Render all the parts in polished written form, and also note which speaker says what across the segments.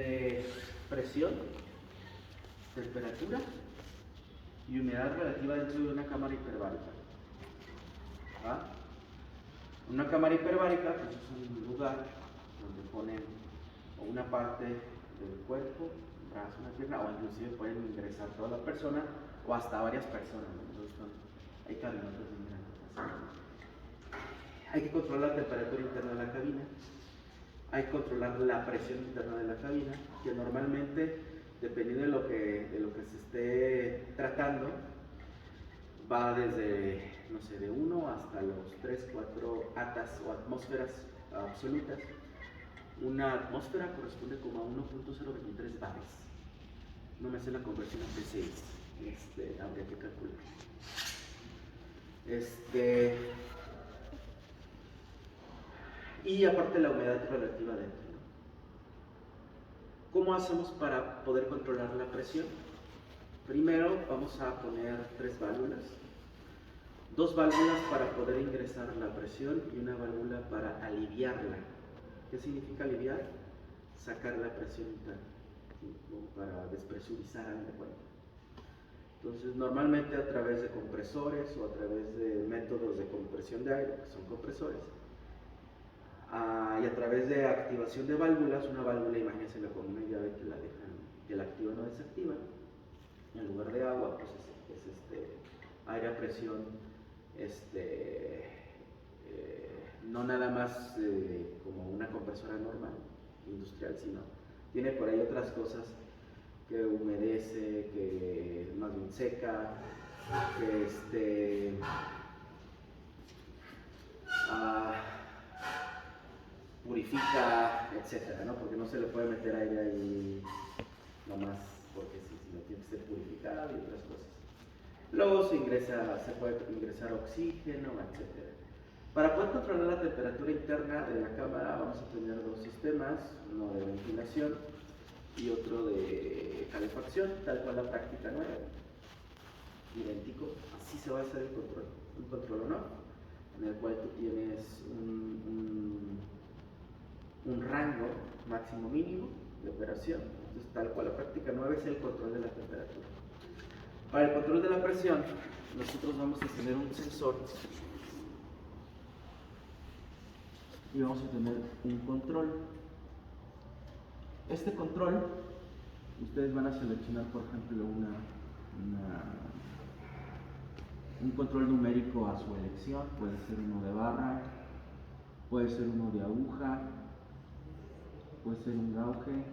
Speaker 1: de presión, temperatura y humedad relativa dentro de una cámara hiperbárica. ¿Ah? Una cámara hiperbárica pues, es un lugar donde ponen una parte del cuerpo, un brazo, una pierna, o inclusive pueden ingresar toda la persona o hasta varias personas, ¿no? Entonces hay cabinas bien grandes. Hay que controlar la temperatura interna de la cabina, hay que controlar la presión interna de la cabina, que normalmente, dependiendo de lo que se esté tratando, va desde, no sé, de 1 hasta los 3, 4 atas o atmósferas absolutas. Una atmósfera corresponde como a 1.023 bares. No me sé la conversión a P6, habría que calcular. Y aparte la humedad relativa dentro, ¿no? ¿Cómo hacemos para poder controlar la presión? Primero vamos a poner 3 válvulas. 2 válvulas para poder ingresar la presión y una válvula para aliviarla. ¿Qué significa aliviar? Sacar la presión interna, ¿sí? Como para despresurizar al cuerpo. Entonces, normalmente a través de compresores o a través de métodos de compresión de aire, que son compresores, y a través de activación de válvulas, una válvula, imagínense con una llave que la dejan, que la activan o desactivan, en lugar de agua, pues es aire a presión, no nada más como una compresora normal, industrial, sino tiene por ahí otras cosas que humedece, que más bien seca, que purifica, etcétera, ¿no? Porque no se le puede meter aire ahí nomás porque sí, sino tiene que ser purificado y otras cosas. Luego se puede ingresar oxígeno, etcétera. Para poder controlar la temperatura interna de la cámara vamos a tener 2 sistemas, uno de ventilación y otro de calefacción, tal cual la práctica 9, idéntico. Así se va a hacer el control, un control no, en el cual tú tienes un rango máximo mínimo de operación. Entonces, tal cual la práctica 9 es el control de la temperatura. Para el control de la presión, nosotros vamos a tener un sensor y vamos a tener un control. Este control, ustedes van a seleccionar, por ejemplo, un control numérico a su elección. Puede ser uno de barra, puede ser uno de aguja, puede ser un gauge,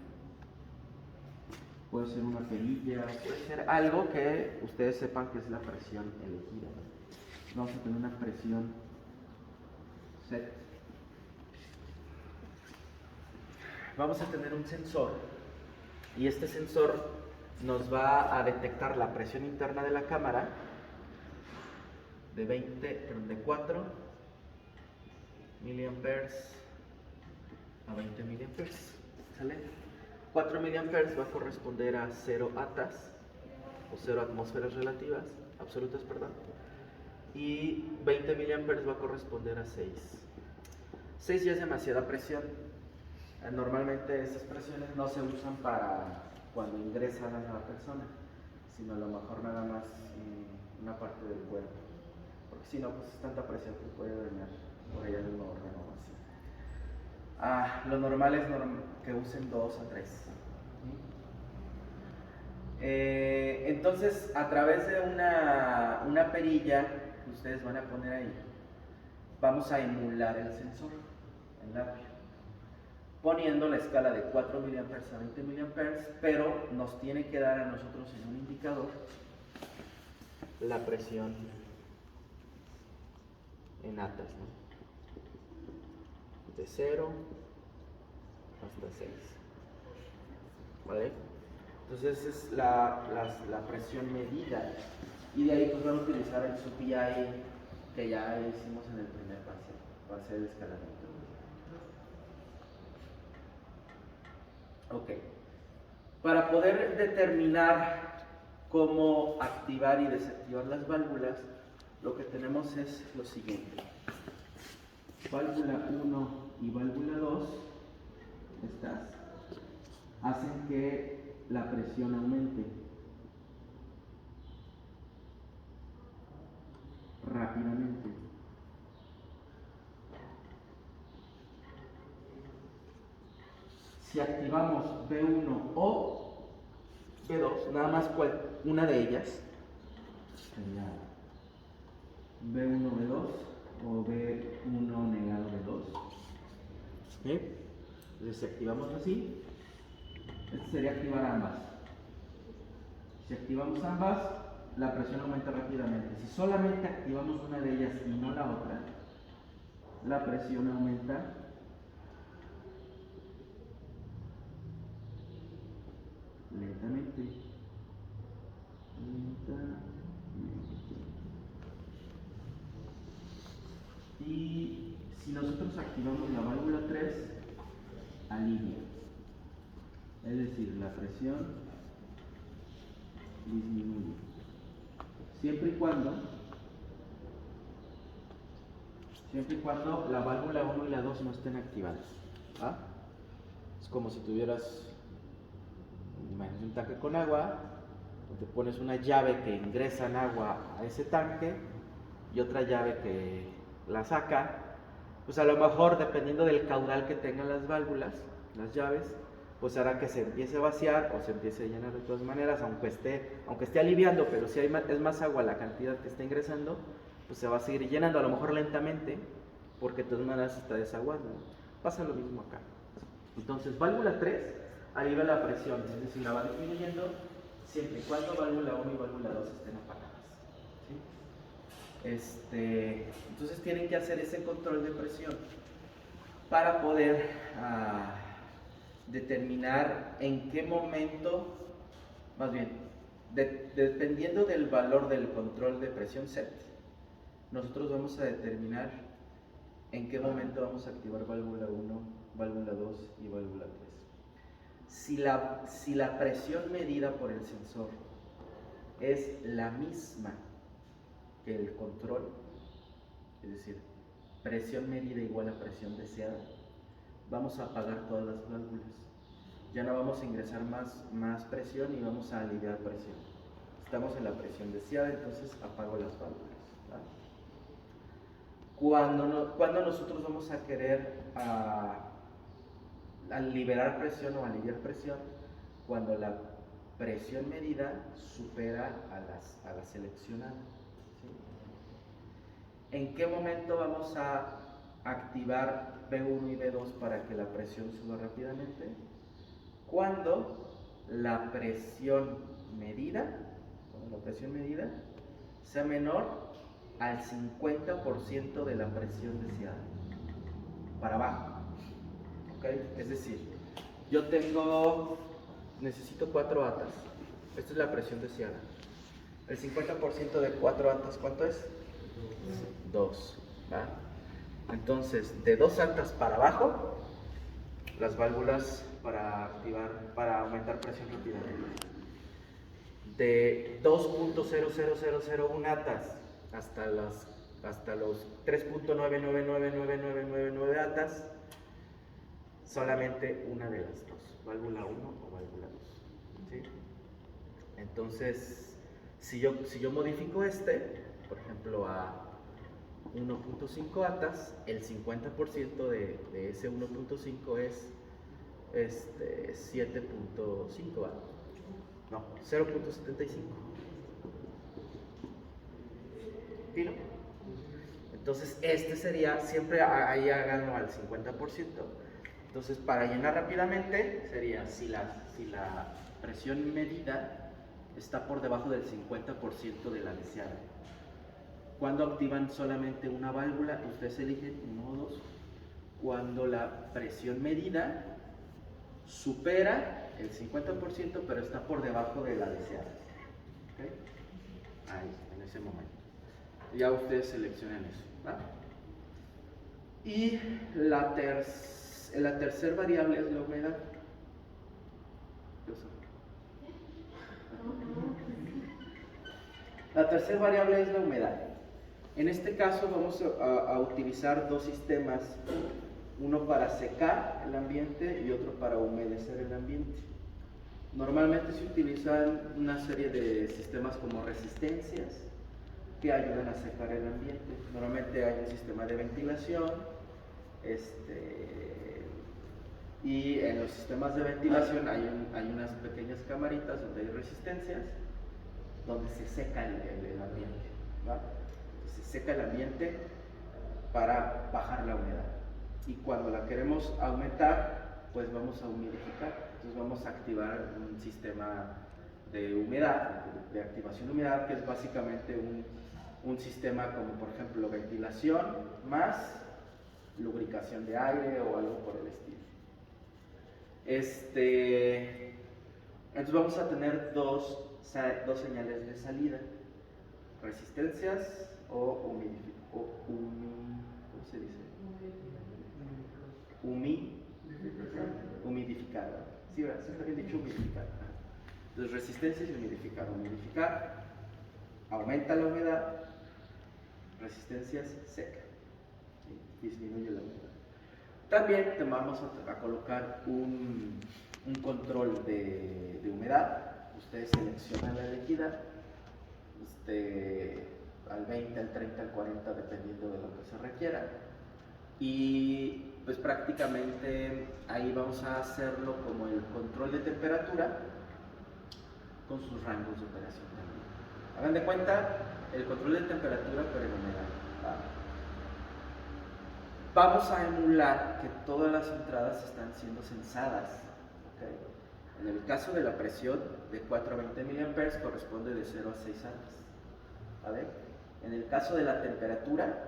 Speaker 1: puede ser una perilla, puede ser algo que ustedes sepan que es la presión elegida. Vamos a tener una presión set. Vamos a tener un sensor y este sensor nos va a detectar la presión interna de la cámara de 4 miliamperes a 20 miliamperes. ¿Sale? 4 miliamperes va a corresponder a 0 atas o 0 atmósferas relativas, absolutas, perdón. Y 20 miliamperes va a corresponder a 6. 6 ya es demasiada presión. Normalmente estas presiones no se usan para cuando ingresan a la persona, sino a lo mejor nada más una parte del cuerpo, porque si no, pues es tanta presión que puede dañar por allá el órgano o así. Lo normal es que usen 2 a 3. Entonces, a través de una perilla que ustedes van a poner ahí, vamos a emular el sensor, el labio, poniendo la escala de 4 miliamperes a 20 miliamperes, pero nos tiene que dar a nosotros en un indicador la presión en atas, ¿no? De 0 hasta 6. ¿Vale? Entonces esa es la presión medida. Y de ahí pues van a utilizar el SUPI que ya hicimos en el primer parcial, para hacer el escalamiento. Ok. Para poder determinar cómo activar y desactivar las válvulas, lo que tenemos es lo siguiente. Válvula 1 y válvula 2, estas hacen que la presión aumente rápidamente. Si activamos B1 o B2, nada más una de ellas, sería B1, B2 o B1 negado B2. ¿Sí? Entonces, si activamos así, esto sería activar ambas. Si activamos ambas, la presión aumenta rápidamente. Si solamente activamos una de ellas y no la otra, la presión aumenta lentamente. Y si nosotros activamos la válvula 3, alivia. Es decir, la presión disminuye. Siempre y cuando la válvula 1 y la 2 no estén activadas. ¿Ah? Es como si tuvieras, imagínate un tanque con agua, te pones una llave que ingresa en agua a ese tanque y otra llave que la saca. Pues a lo mejor, dependiendo del caudal que tengan las válvulas, las llaves, pues hará que se empiece a vaciar o se empiece a llenar de todas maneras, aunque esté aliviando, pero si es más agua la cantidad que está ingresando, pues se va a seguir llenando, a lo mejor lentamente, porque de todas maneras se está desaguando. Pasa lo mismo acá. Entonces, válvula 3 alivia la presión, es decir, la va disminuyendo siempre y cuando válvula 1 y válvula 2 estén apagadas. ¿Sí? Entonces tienen que hacer ese control de presión para poder determinar en qué momento, más bien, dependiendo del valor del control de presión set, nosotros vamos a determinar en qué momento vamos a activar válvula 1, válvula 2 y válvula 3. Si la presión medida por el sensor es la misma que el control, es decir, presión medida igual a presión deseada, vamos a apagar todas las válvulas. Ya no vamos a ingresar más presión y vamos a aliviar presión. Estamos en la presión deseada, entonces apago las válvulas. Cuando nosotros vamos a querer liberar presión o aliviar presión, cuando la presión medida supera a la seleccionada. ¿Sí? ¿En qué momento vamos a activar B1 y B2 para que la presión suba rápidamente? Cuando la presión medida sea menor al 50% de la presión deseada, para abajo. ¿Okay? Es decir, yo necesito 4 atas, esta es la presión deseada. El 50% de 4 atas, ¿cuánto es? 2. ¿Va? Entonces, de 2 atas para abajo, las válvulas para aumentar presión rápidamente. De 2.00001 atas hasta los 3.9999999 atas, solamente una de las dos, válvula 1 o válvula 2. ¿Sí? Entonces, si yo modifico por ejemplo, a 1.5 atas, el 50% de ese 1.5 es 7.5 atas. No, 0.75. ¿Tiro? Entonces, sería, siempre ahí háganlo al 50%. Entonces, para llenar rápidamente, sería si la presión medida está por debajo del 50% de la deseada. Cuando activan solamente una válvula, ustedes eligen 1 o 2. Cuando la presión medida supera el 50%, pero está por debajo de la deseada. ¿Okay? Ahí, en ese momento. Ya ustedes seleccionan eso. ¿Va? Y la tercera variable es la humedad. La tercera variable es la humedad. En este caso vamos a utilizar dos sistemas, uno para secar el ambiente y otro para humedecer el ambiente. límite. Normalmente se utilizan una serie de sistemas como resistencias que ayudan a secar el ambiente. Normalmente hay un sistema de ventilación, y en los sistemas de ventilación hay unas pequeñas camaritas donde hay resistencias, donde se seca el ambiente, ¿va? Se seca el ambiente para bajar la humedad. Y cuando la queremos aumentar, pues vamos a humidificar. Entonces vamos a activar un sistema de humedad, de activación de humedad, que es básicamente un sistema como por ejemplo ventilación más lubricación de aire o algo por el estilo. Entonces vamos a tener dos señales de salida: resistencias o ¿cómo se dice? Humidificador. Sí, ¿verdad? Está bien dicho, humidificador. Entonces resistencias y humidificador. Humidificar aumenta la humedad, resistencias seca, ¿sí? Disminuye la humedad. También te vamos a colocar un control de humedad. Ustedes seleccionan la liquidez al 20, al 30, al 40, dependiendo de lo que se requiera. Y pues prácticamente ahí vamos a hacerlo como el control de temperatura con sus rangos de operación también. Hagan de cuenta el control de temperatura pero en humedad. Vamos a emular que todas las entradas están siendo censadas, ¿okay? En el caso de la presión, de 4 a 20 mA corresponde de 0 a 6 amperes. ¿Vale? En el caso de la temperatura,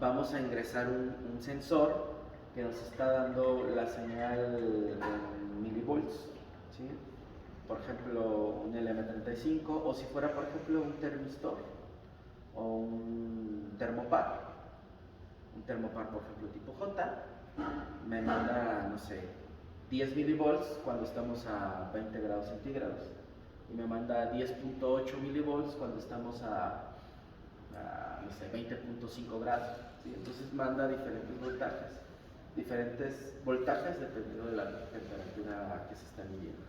Speaker 1: vamos a ingresar un sensor que nos está dando la señal en milivolts, ¿sí? Por ejemplo, un LM35, o si fuera, por ejemplo, un termistor o un termopar. Un termopar, por ejemplo, tipo J, me manda, no sé, 10 milivolts cuando estamos a 20 grados centígrados, y me manda 10.8 milivolts cuando estamos a no sé, 20.5 grados, ¿sí? Entonces manda diferentes voltajes dependiendo de la temperatura que se está midiendo.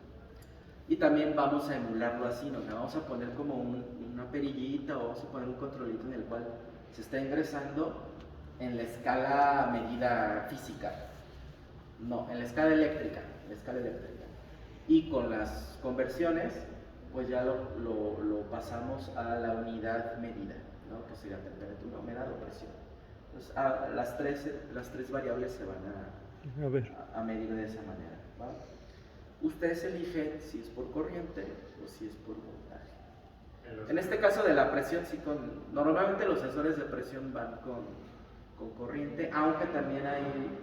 Speaker 1: Y también vamos a emularlo así, ¿no? Vamos a poner como una perillita, o vamos a poner un controlito en el cual se está ingresando en la escala medida física, no, en la escala eléctrica, y con las conversiones pues ya lo pasamos a la unidad medida, ¿no? Que sería temperatura, humedad o presión. Entonces las tres variables se van a medir de esa manera, ¿va? Ustedes eligen si es por corriente o si es por voltaje. En este caso de la presión, sí, normalmente los sensores de presión van con corriente, aunque también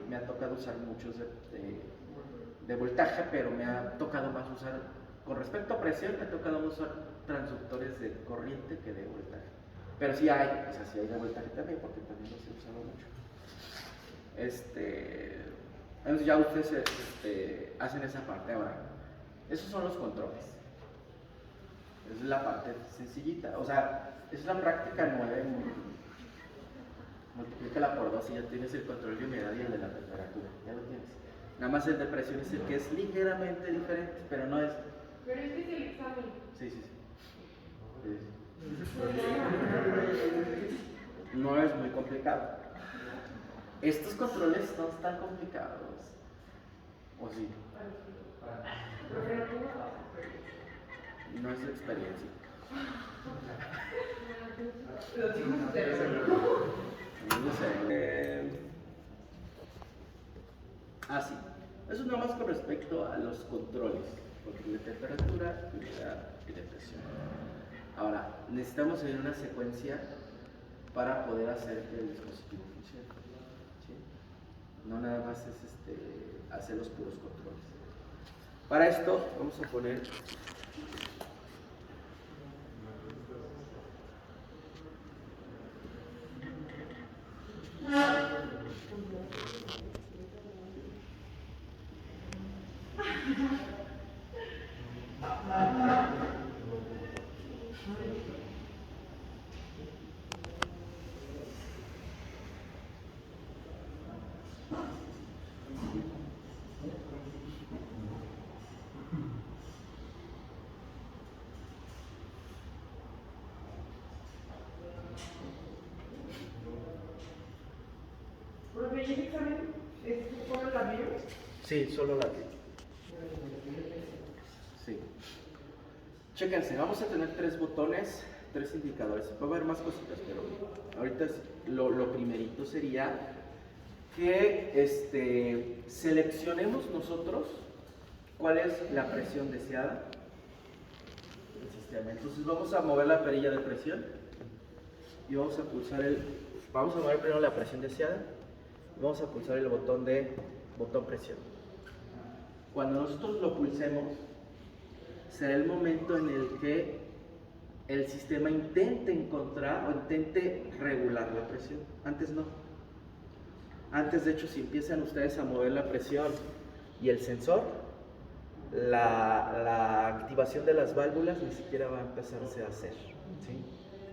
Speaker 1: me ha tocado usar muchos de voltaje, pero me ha tocado más usar, con respecto a presión, me ha tocado usar transductores de corriente que de voltaje. Pero sí hay, sí hay de voltaje también, porque también los he usado mucho. Entonces ya ustedes hacen esa parte. Ahora, esos son los controles. Esa es la parte sencillita. O sea, es la práctica 9. Multiplícala por 2 y ya tienes el control de humedad y el de la temperatura. Ya lo tienes. Nada más el de presión es el que es ligeramente diferente, pero no es.
Speaker 2: Pero este es el examen.
Speaker 1: Sí. No es muy complicado. Estos controles no están complicados. ¿O sí? No es experiencia. Sí. Eso nada más con respecto a los controles, control de temperatura, humedad y de presión. Ahora, necesitamos seguir una secuencia para poder hacer que el dispositivo funcione, ¿sí? No nada más es hacer los puros controles. Para esto vamos a poner Sí, solo látigo. Sí. Chéquense, vamos a tener 3 botones, 3 indicadores. Va a haber más cositas, pero ahorita lo primerito sería que seleccionemos nosotros cuál es la presión deseada del sistema. Entonces vamos a mover la perilla de presión y vamos a pulsar vamos a mover primero la presión deseada y vamos a pulsar el botón botón presión. Cuando nosotros lo pulsemos, será el momento en el que el sistema intente encontrar o intente regular la presión. Antes no. Antes, de hecho, si empiezan ustedes a mover la presión y el sensor, la activación de las válvulas ni siquiera va a empezarse a hacer, ¿sí?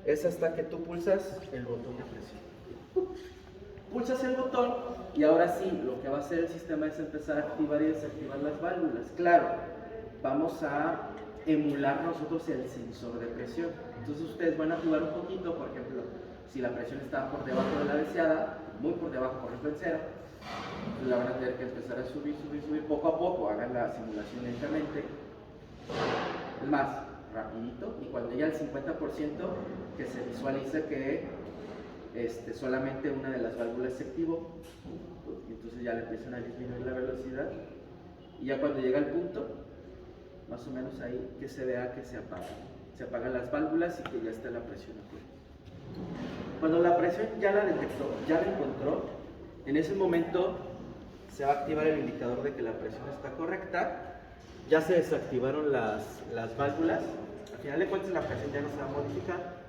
Speaker 1: Es hasta que tú pulsas el botón de presión. Pulsas el botón y ahora sí, lo que va a hacer el sistema es empezar a activar y desactivar las válvulas. Claro, vamos a emular nosotros el sensor de presión. Entonces ustedes van a jugar un poquito, por ejemplo, si la presión está por debajo de la deseada, muy por debajo, por ejemplo en 0, entonces la van a tener que empezar a subir poco a poco. Hagan la simulación lentamente. Es más, rapidito, y cuando llegue al 50%, que se visualice que solamente una de las válvulas se activó, y entonces ya le empiezan a disminuir la velocidad, y ya cuando llega al punto, más o menos ahí, que se vea que se apagan las válvulas y que ya está la presión aquí. Cuando la presión ya la detectó, ya la encontró, en ese momento se va a activar el indicador de que la presión está correcta. Ya se desactivaron las válvulas. Al final de cuentas la presión ya no se va a modificar.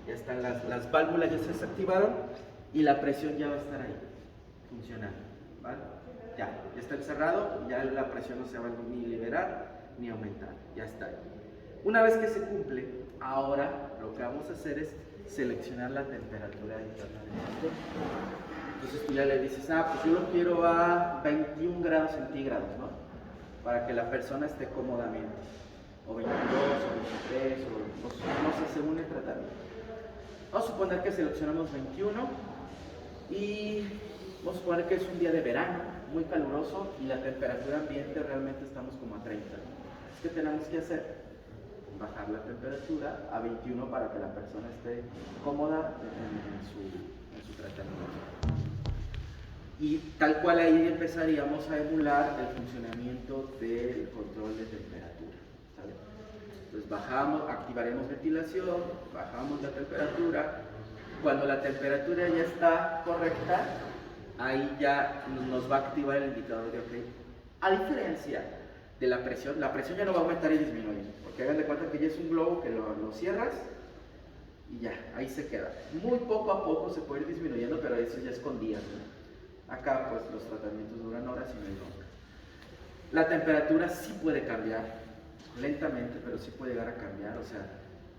Speaker 1: Ya están las válvulas, ya se desactivaron y la presión ya va a estar ahí, funcionando, ¿vale? Ya está encerrado, ya la presión no se va a ni liberar ni aumentar, ya está ahí. Una vez que se cumple, ahora lo que vamos a hacer es seleccionar la temperatura interna del motor. Entonces tú ya le dices, pues yo lo quiero a 21 grados centígrados, ¿no? Para que la persona esté cómodamente. O 22, o 23, o no sé, según el tratamiento. Vamos a suponer que seleccionamos 21 y vamos a suponer que es un día de verano, muy caluroso, y la temperatura ambiente realmente estamos como a 30. ¿Qué tenemos que hacer? Bajar la temperatura a 21 para que la persona esté cómoda en su tratamiento. Y tal cual ahí empezaríamos a emular el funcionamiento del control de temperatura, ¿sale? Entonces activaremos ventilación, bajamos la temperatura. Cuando la temperatura ya está correcta, ahí ya nos va a activar el indicador de OK. A diferencia de la presión ya no va a aumentar y disminuir, porque hagan de cuenta que ya es un globo que lo cierras y ya, ahí se queda. Muy poco a poco se puede ir disminuyendo, pero eso ya es con días, ¿no? Acá pues los tratamientos duran horas y no hay bronca. La temperatura sí puede cambiar, lentamente, pero sí puede llegar a cambiar, o sea,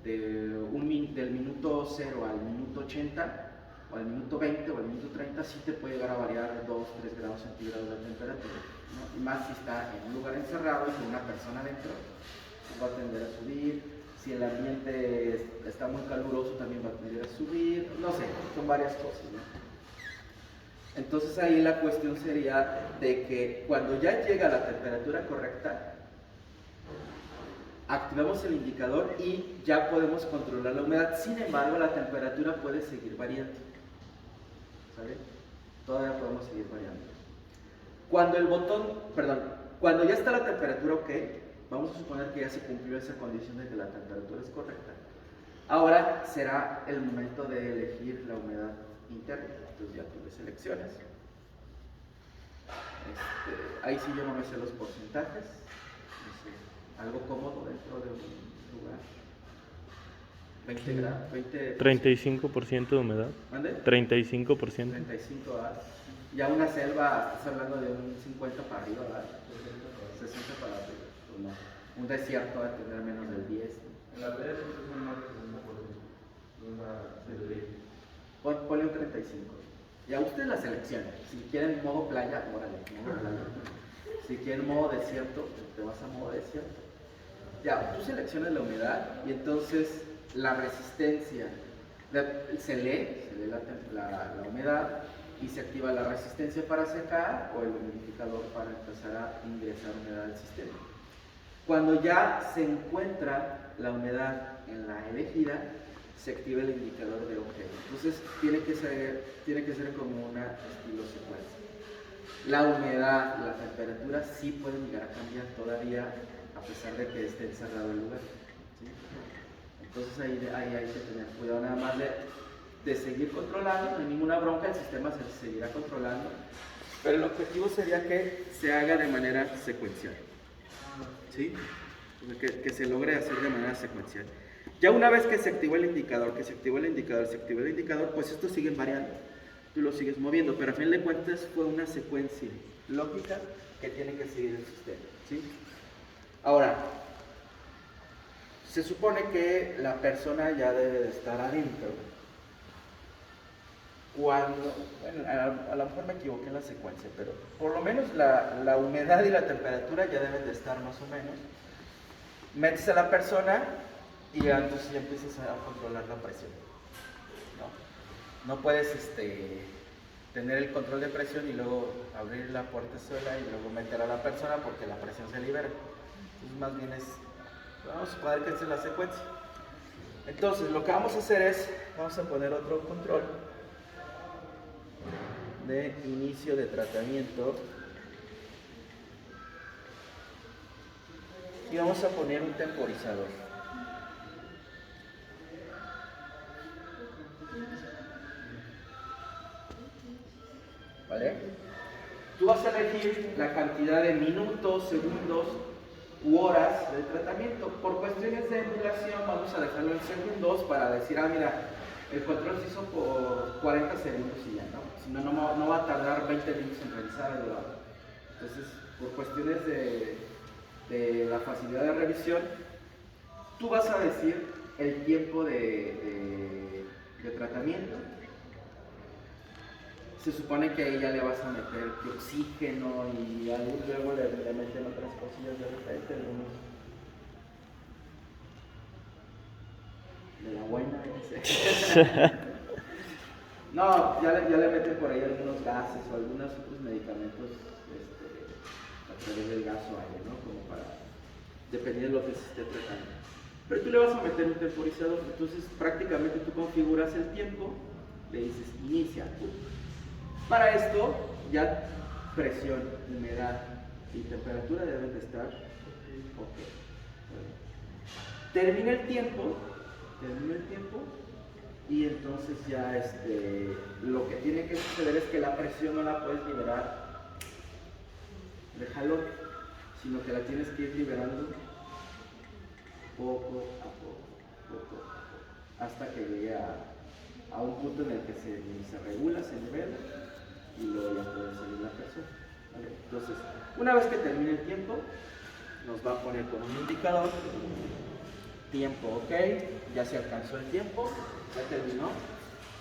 Speaker 1: del minuto 0 al minuto 80, o al minuto 20 o al minuto 30, sí te puede llegar a variar 2-3 grados centígrados la temperatura, ¿no? Y más si está en un lugar encerrado y con una persona adentro, pues va a tender a subir. Si el ambiente está muy caluroso, también va a tender a subir, no sé, son varias cosas, ¿no? Entonces ahí la cuestión sería de que cuando ya llega a la temperatura correcta, activamos el indicador y ya podemos controlar la humedad. Sin embargo, la temperatura puede seguir variando, ¿sale? Todavía podemos seguir variando. Cuando ya está la temperatura OK, vamos a suponer que ya se cumplió esa condición de que la temperatura es correcta. Ahora será el momento de elegir la humedad interna. Entonces ya tuve selecciones. Ahí sí yo no me sé los porcentajes. Algo cómodo dentro de un lugar. 20 grados.
Speaker 3: 35% de humedad.
Speaker 1: ¿Mande?
Speaker 3: 35%.
Speaker 1: 35 A. Ya una selva, estás hablando de un 50 para arriba, ¿verdad? 60 para arriba. Pues no. Un desierto va a tener menos del 10.
Speaker 4: En la playa siempre son más del 60%.
Speaker 1: Ponle un 35. Ya ustedes la seleccionan. Si quieren modo playa, órale, modo playa. Si quieren modo desierto, te vas a modo desierto. Ya, tú seleccionas la humedad y entonces la resistencia se lee la humedad y se activa la resistencia para secar o el humidificador para empezar a ingresar humedad al sistema. Cuando ya se encuentra la humedad en la elegida, se activa el indicador de OK. Entonces tiene que ser como una estilo secuencia. La humedad, la temperatura sí pueden llegar a cambiar todavía a pesar de que esté encerrado el lugar, ¿sí? Entonces ahí hay que tener cuidado nada más de seguir controlando, no hay ninguna bronca, el sistema se seguirá controlando, pero el objetivo sería que se haga de manera secuencial, ¿sí? Que se logre hacer de manera secuencial. Ya una vez que se activó el indicador, pues estos siguen variando, tú lo sigues moviendo, pero a fin de cuentas fue una secuencia lógica que tiene que seguir el sistema, ¿sí? Ahora, se supone que la persona ya debe de estar adentro. Cuando, bueno, a lo mejor me equivoqué en la secuencia, pero por lo menos la humedad y la temperatura ya deben de estar más o menos. Metes a la persona y ya, entonces ya empiezas a controlar la presión. No puedes tener el control de presión y luego abrir la puerta sola y luego meter a la persona porque la presión se libera. Entonces más bien vamos a suponer que esta es la secuencia. Entonces lo que vamos a hacer es, vamos a poner otro control de inicio de tratamiento y vamos a poner un temporizador. ¿Vale? Tú vas a elegir la cantidad de minutos, segundos u horas de tratamiento. Por cuestiones de emulación vamos a dejarlo en segundos para decir, mira, el control se hizo por 40 segundos y ya, ¿no? Si no, no va a tardar 20 minutos en realizar el grado. Entonces, por cuestiones de la facilidad de revisión, tú vas a decir el tiempo de tratamiento. Se supone que ahí ya le vas a meter oxígeno y luego le meten otras cosillas de repente, de la buena, no, ya le meten por ahí algunos gases o algunos otros medicamentos a través del gas o aire, ¿no? Como para, dependiendo de lo que se esté tratando. Pero tú le vas a meter un temporizador, entonces prácticamente tú configuras el tiempo, le dices inicia. Para esto, ya presión, humedad y temperatura deben de estar ok. Termina el tiempo y entonces ya lo que tiene que suceder es que la presión no la puedes liberar de jalón, sino que la tienes que ir liberando poco a poco, hasta que llegue a un punto en el que se regula, se nivela y luego ya puede salir la presión, ¿vale? Entonces, una vez que termine el tiempo, nos va a poner con un indicador, tiempo ok, ya se alcanzó el tiempo, ya terminó,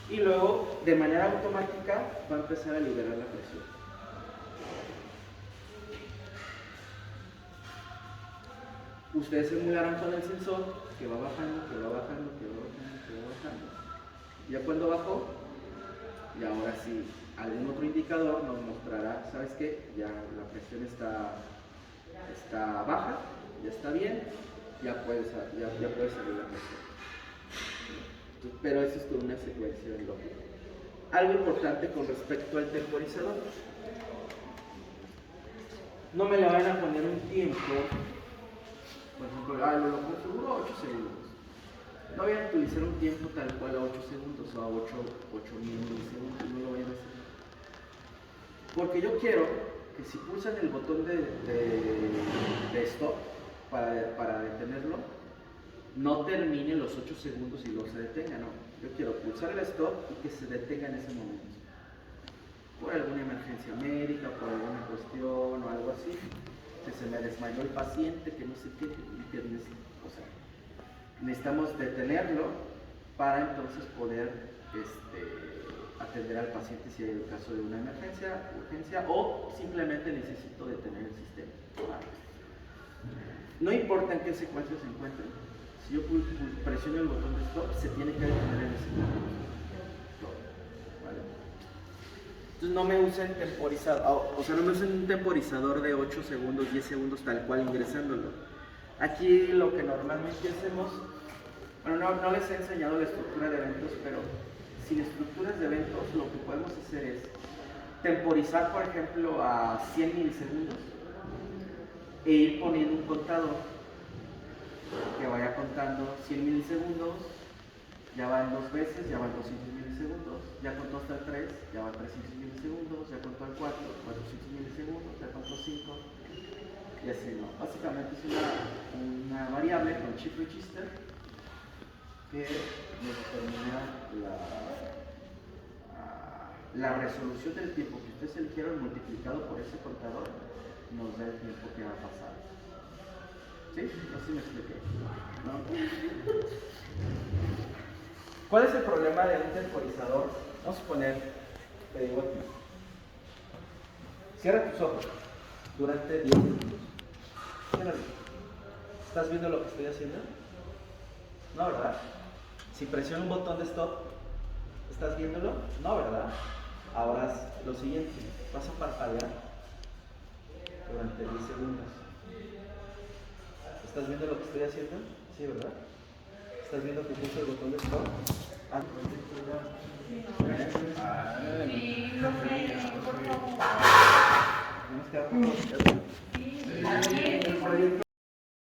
Speaker 1: y luego de manera automática va a empezar a liberar la presión. Ustedes emularán con el sensor que va bajando, que va bajando, que va bajando, que va bajando. Ya cuando bajó, y ahora sí, algún otro indicador nos mostrará, ¿sabes qué? Ya la presión está baja, ya está bien, ya puede salir la presión. Pero eso es con una secuencia lógica. Algo importante con respecto al temporizador. No me le van a poner un tiempo, por ejemplo, lo configuro a 8 segundos. No voy a utilizar un tiempo tal cual a 8 segundos o a 8.000 milisegundos, no lo voy a hacer. Porque yo quiero que si pulsan el botón de stop para detenerlo, no termine los 8 segundos y luego se detenga, no. Yo quiero pulsar el stop y que se detenga en ese momento. Por alguna emergencia médica, por alguna cuestión o algo así, que se me desmayó el paciente, que no sé qué, o sea, necesitamos detenerlo para entonces poder atender al paciente si hay el caso de una emergencia, urgencia, o simplemente necesito detener el sistema. No importa en qué secuencia se encuentre, si yo presiono el botón de stop, se tiene que detener en ese momento. ¿Vale? Entonces no me usen temporizador, o sea, no me usen un temporizador de 8 segundos, 10 segundos tal cual ingresándolo. Aquí lo que normalmente hacemos, bueno, no les he enseñado la estructura de eventos, pero sin estructuras de eventos lo que podemos hacer es temporizar, por ejemplo, a 100 milisegundos e ir poniendo un contador que vaya contando 100 milisegundos, ya van 2 veces, ya van 200 milisegundos, ya contó hasta el 3, ya van 300 milisegundos, ya contó el 4, 400 milisegundos, ya contó 5, y así, ¿no? Básicamente es una variable con chip register que nos determina la resolución del tiempo que ustedes eligieron multiplicado por ese contador, nos da el tiempo que va a pasar. ¿Sí? No sé si me expliqué. ¿No? ¿Cuál es el problema de un temporizador? Vamos a poner, te digo aquí. Cierra tus ojos durante 10 minutos. Ciérralo. ¿Estás viendo lo que estoy haciendo? No, ¿verdad? Si presiono un botón de stop, ¿estás viéndolo? No, ¿verdad? Ahora haz lo siguiente. Vas a parpadear durante 10 segundos. ¿Estás viendo lo que estoy haciendo? Sí, ¿verdad? ¿Estás viendo que puse el botón de stop?
Speaker 2: Sí, profe, por favor.
Speaker 1: Tenemos que dar por
Speaker 2: Sí, está bien.